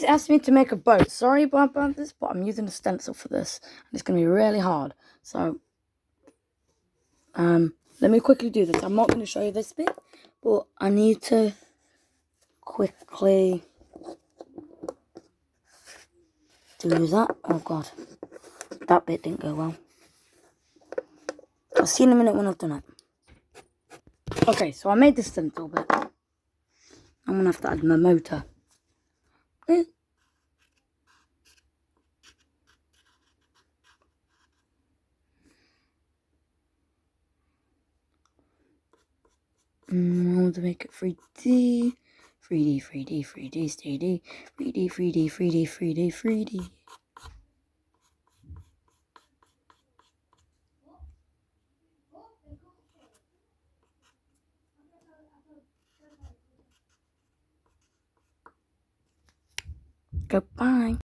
guys asked me to make a boat. Sorry about this, but I'm using a stencil for this. And it's going to be really hard. So, let me quickly do this. I'm not going to show you this bit, but I need to quickly do that. Oh, God. That bit didn't go well. I'll see you in a minute when I've done it. Okay, so I made this stencil bit. I'm going to have to add my motor. I want to make it 3D. 3D, 3D, 3D, 3D, 3D, 3D, 3D, 3D, 3D. Goodbye.